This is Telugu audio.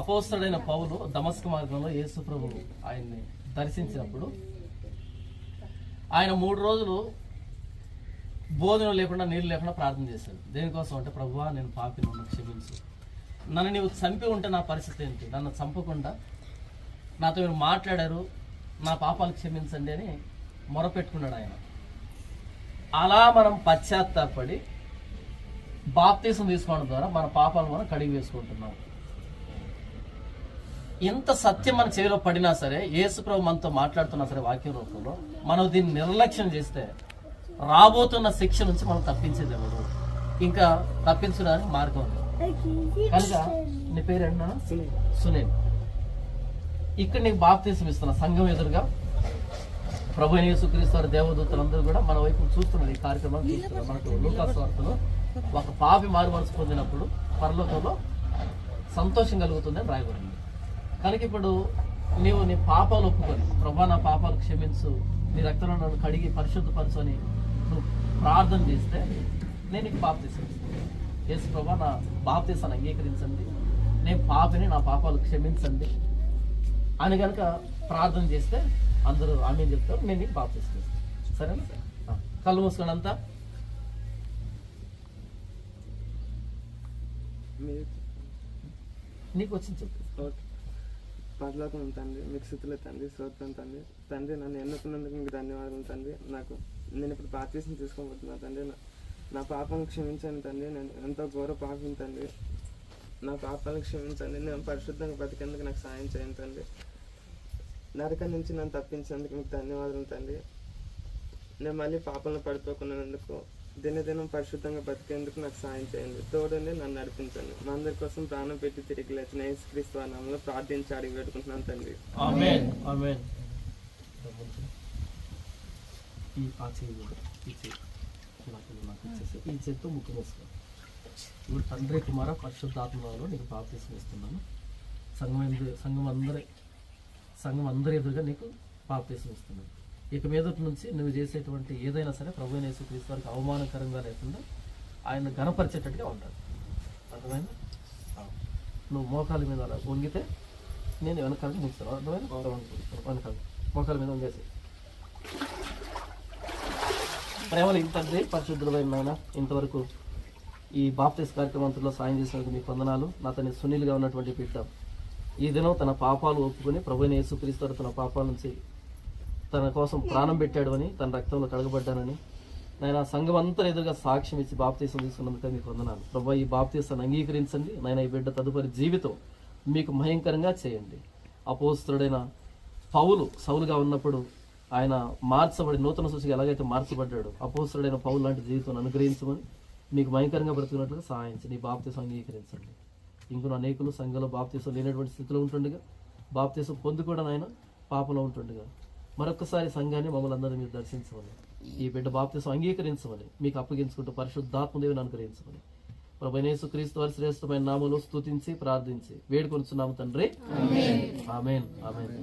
అపోస్తలుడైన పౌలు దమస్కు మార్గంలో యేసు ప్రభు ఆయన్ని దర్శించినప్పుడు ఆయన 3 రోజులు భోజనం లేకుండా నీళ్ళు లేకుండా ప్రార్థన చేశాడు. దేనికోసం అంటే, ప్రభువా నేను పాపిని, నన్ను క్షమించు, నన్ను నీవు చంపి ఉంటే నా పరిస్థితి ఏంటి, నన్ను చంపకుండా నాతో మీరు మాట్లాడారు, నా పాపాలు క్షమించండి అని మొరపెట్టుకున్నాడు ఆయన. అలా మనం పశ్చాత్తాపడి బాప్తీసం తీసుకోవడం ద్వారా మన పాపాలు మనం కడిగి వేసుకుంటున్నాం. ఎంత సత్యం మన చెవిలో పడినా సరే, యేసు ప్రభు మనతో మాట్లాడుతున్నా సరే వాక్యం రూపంలో, మనం దీన్ని నిర్లక్ష్యం చేస్తే రాబోతున్న శిక్ష నుంచి మనం తప్పించేది ఎవరు, ఇంకా తప్పించడానికి మార్గం ఉంది. కనుక నీ పేరేంటా? సునీల్. ఇక్కడ నీకు బాప్తీసం ఇస్తున్నా సంఘం ఎదురుగా ప్రభు అయిన యేసుక్రీస్తు వారి దేవదూతలందరూ కూడా మన వైపు చూస్తున్నారు, ఈ కార్యక్రమం చూస్తున్నారు. మనకు లూకా సువార్తలో ఒక పాపి మారు మనసు పొందినప్పుడు పరలోకంలో సంతోషం కలుగుతుందని రాయబడింది. కనుక ఇప్పుడు నీవు నీ పాపాలు ఒప్పుకొని, ప్రభా నా పాపాలు క్షమించు, నీ రక్తంలో నన్ను కడిగి పరిశుద్ధపరచు అని నువ్వు ప్రార్థన చేస్తే నేను నీకు బాప్తీసం ఇస్తాను. యేసు ప్రభా నా బాప్తీసాన్ని అంగీకరించండి, నేను పాపిని, నా పాపాలు క్షమించండి అని కనుక ప్రార్థన చేస్తే అందరూ ఆమేన్ చెప్తారు, నేను నీకు బాప్తీసం ఇస్తాను. సరేనా? కళ్ళు మూసుకొని అంతా నీకు వచ్చింది చెప్పు. పరలోకం తండ్రి, మీకు స్థుతులు తండ్రి, స్తోత్రం తండ్రి. తండ్రి నన్ను ఎన్నుకున్నందుకు మీకు ధన్యవాదాలు తండ్రి. నేను ఇప్పుడు బాప్తీసం తీసుకోబోతున్నా తండ్రి. నా పాపం క్షమించండి తండ్రి, నేను ఎంతో ఘోర పాపం తండ్రి. నా పాపాలను క్షమించండి, నేను పరిశుద్ధంగా బతికేందుకు నాకు సాయం చేయండి తండ్రి. నరకం నుంచి నన్ను తప్పించేందుకు మీకు ధన్యవాదాలు తండ్రి. నేను మళ్ళీ పాపంలో పడిపోకున్నందుకు దినదినం పరిశుద్ధంగా బతికేందుకు నాకు సాయం చేయండి, తోడుండి నన్ను నడిపించండి. మా అందరి కోసం ప్రాణం పెట్టి తిరిగి లేచిన యేసుక్రీస్తు నామములో ప్రార్థించి అడిగి పెట్టుకుంటున్నాను తండ్రి. ఆమేన్. ఆమేన్. ఈ చేతితో ముక్కు వేసుకో. ఇప్పుడు తండ్రి కుమార పరిశుద్ధాత్మలో నీకు బాప్తీసం ఇస్తున్నాను. సంఘం అందరి ఎదురుగా నీకు బాప్తీసం ఇస్తున్నాను. ఇక మీదటి నుంచి నువ్వు చేసేటువంటి ఏదైనా సరే ప్రభు అయిన యేసుక్రీస్తు వారికి అవమానకరంగా లేకుండా ఆయన గణపరిచేటట్టుగా ఉంటాడు. అర్థమైందా? నువ్వు మోకాల మీద అలా వంగితే నేను వెనకాలకి ముగిస్తాను. అర్థమైందా? వెనకాల మోకాల మీద వంగేసి ప్రేమలు ఇంతంటే పరిశుద్ధులైన ఆయన ఇంతవరకు ఈ బాప్తీస్ కార్యక్రమంలో సాయం చేసినందుకు మీకు వందనాలు. నాతని సునీల్గా ఉన్నటువంటి బిడ్డ ఈ దినం తన పాపాలు ఒప్పుకొని ప్రభు అయిన యేసుక్రీస్తు తన పాపాల నుంచి తన కోసం ప్రాణం పెట్టాడు అని, తన రక్తంలో కడగబడ్డానని నాయన సంఘం అంతా ఎదురుగా సాక్ష్యం ఇచ్చి బాప్తీసం తీసుకున్నందుకు మీకు వందనాలు. ప్రభు ఈ బాప్తీసాన్ని అంగీకరించండి నాయన. ఈ బిడ్డ తదుపరి జీవితం మీకు భయంకరంగా చేయండి. అపోస్తలుడైన పౌలు సౌలుగా ఉన్నప్పుడు ఆయన మార్చబడి నూతన సృష్టిగా ఎలాగైతే మార్చబడ్డాడు, అపోస్తలుడైన పౌలు లాంటి జీవితాన్ని అనుగ్రహించమని, మీకు భయంకరంగా బ్రతుకున్నట్లుగా సహాయించండి. ఈ బాప్తీసం అంగీకరించండి. ఇంకొన అనేకులు సంఘంలో బాప్తీసం లేనటువంటి స్థితిలో ఉంటుండగా, బాప్తీసం పొంది కూడా ఆయన పాపంలో ఉంటుండగా మరొకసారి సంఘాన్ని మమ్మల్ని అందరూ మీరు దర్శించమని, ఈ బిడ్డ బాప్తీసం అంగీకరించమని, మీకు అప్పగించుకుంటూ పరిశుద్ధాత్మదేవిని అనుగ్రహించమని ప్రభువైన యేసుక్రీస్తు వారి శ్రేష్టమైన నామములో స్తుతించి ప్రార్థించి వేడుకొనుచున్నాము తండ్రి. ఆమేన్. ఆమేన్.